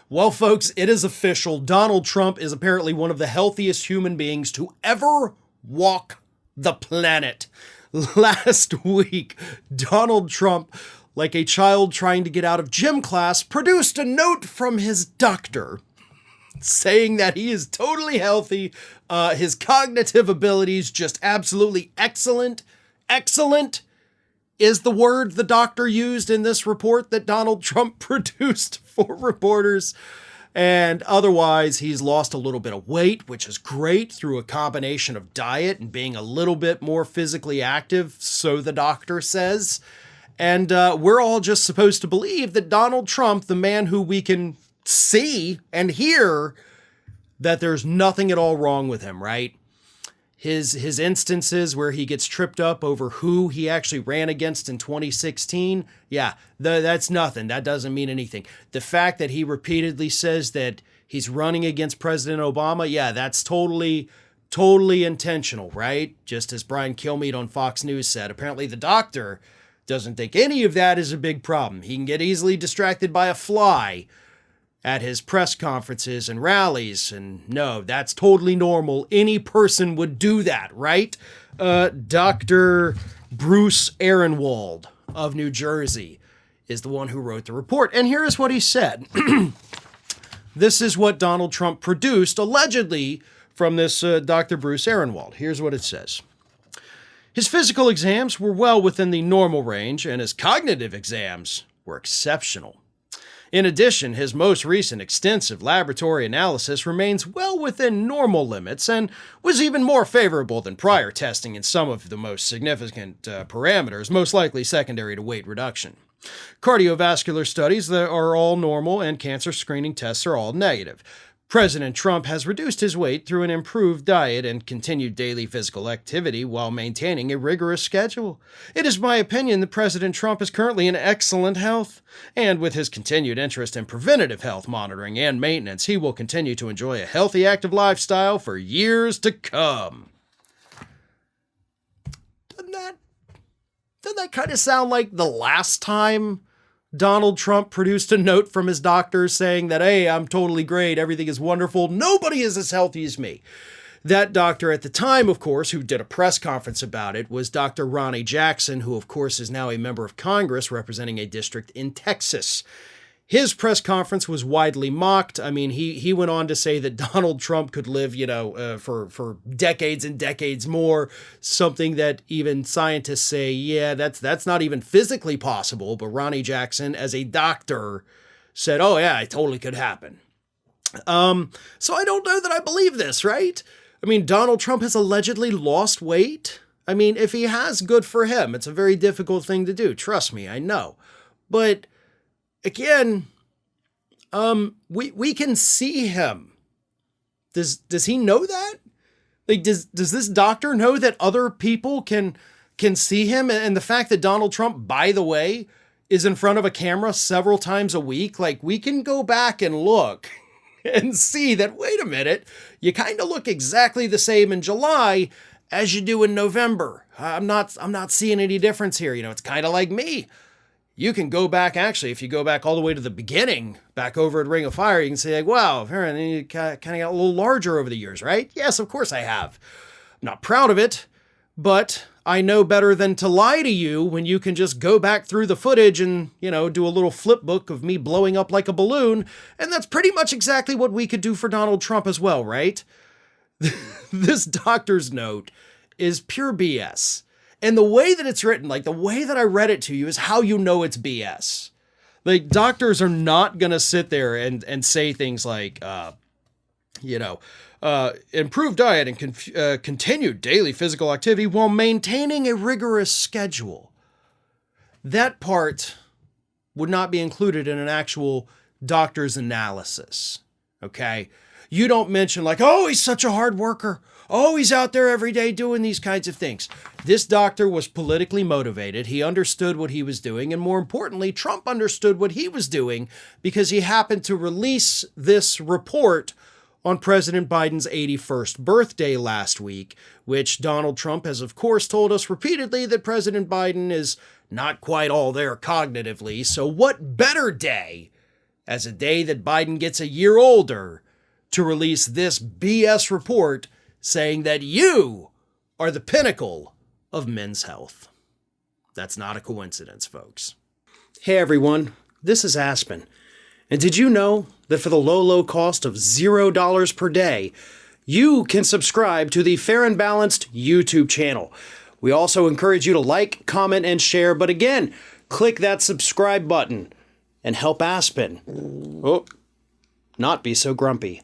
Well, folks, it is official. Donald Trump is apparently one of the healthiest human beings to ever walk the planet. Last week, Donald Trump, like a child trying to get out of gym class, produced a note from his doctor saying that he is totally healthy. His cognitive abilities just absolutely excellent. Excellent is the word the doctor used in this report that Donald Trump produced for reporters. And otherwise, he's lost a little bit of weight, which is great, through a combination of diet and being a little bit more physically active, so the doctor says. And we're all just supposed to believe that Donald Trump, the man who we can see and hear, that there's nothing at all wrong with him, right? His instances where he gets tripped up over who he actually ran against in 2016, yeah, that's nothing. That doesn't mean anything. The fact that he repeatedly says that he's running against President Obama, yeah, that's totally intentional, right? Just as Brian Kilmeade on Fox News said, apparently the doctor doesn't think any of that is a big problem. He can get easily distracted by a fly at his press conferences and rallies, and no, that's totally normal. Any person would do that, right? Dr. Bruce Ehrenwald of New Jersey is the one who wrote the report, and here is what he said. This is what Donald Trump produced, allegedly, from this Dr. Bruce Ehrenwald. Here's what it says. His physical exams were well within the normal range, and his cognitive exams were exceptional. In addition, his most recent extensive laboratory analysis remains well within normal limits and was even more favorable than prior testing in some of the most significant parameters, most likely secondary to weight reduction. Cardiovascular studies that are all normal and cancer screening tests are all negative. President Trump has reduced his weight through an improved diet and continued daily physical activity while maintaining a rigorous schedule. It is my opinion that President Trump is currently in excellent health, and with his continued interest in preventative health monitoring and maintenance, he will continue to enjoy a healthy, active lifestyle for years to come. Doesn't that kind of sound like the last time Donald Trump produced a note from his doctor saying that, hey, I'm totally great, everything is wonderful, nobody is as healthy as me? That doctor at the time, of course, who did a press conference about it, was Dr. Ronnie Jackson, who, of course, is now a member of Congress representing a district in Texas. His press conference was widely mocked. I mean, he went on to say that Donald Trump could live, for decades and decades more, something that even scientists say, yeah, that's not even physically possible. But Ronnie Jackson, as a doctor, said, oh, yeah, it totally could happen. So I don't know that I believe this, right? I mean, Donald Trump has allegedly lost weight. I mean, if he has, good for him. It's a very difficult thing to do. Trust me, I know. But again, we can see him. Does he know that? Like, does this doctor know that other people can see him? And the fact that Donald Trump, by the way, is in front of a camera several times a week, like, we can go back and look and see that, wait a minute, you kind of look exactly the same in July as you do in November. I'm not seeing any difference here. It's kind of like me. You can go back, actually, if you go back all the way to the beginning, back over at Ring of Fire, you can say, like, wow, Farron, you kind of got a little larger over the years, right? Yes, of course I have. I'm not proud of it, but I know better than to lie to you when you can just go back through the footage and, do a little flip book of me blowing up like a balloon, and that's pretty much exactly what we could do for Donald Trump as well, right? This doctor's note is pure BS. And the way that it's written, like the way that I read it to you, is how you know it's BS. Like, doctors are not going to sit there and say things like, improved diet and continued daily physical activity while maintaining a rigorous schedule. That part would not be included in an actual doctor's analysis. Okay? You don't mention like, oh, he's such a hard worker. Oh, he's out there every day doing these kinds of things. This doctor was politically motivated. He understood what he was doing. And more importantly, Trump understood what he was doing because he happened to release this report on President Biden's 81st birthday last week, which Donald Trump has, of course, told us repeatedly that President Biden is not quite all there cognitively. So what better day as a day that Biden gets a year older to release this BS report saying that you are the pinnacle of men's health. That's not a coincidence, folks. Hey everyone, this is Aspen. And did you know that for the low cost of $0 per day, you can subscribe to the Fair and Balanced YouTube channel? We also encourage you to like, comment, and share, but again, click that subscribe button and help Aspen not be so grumpy.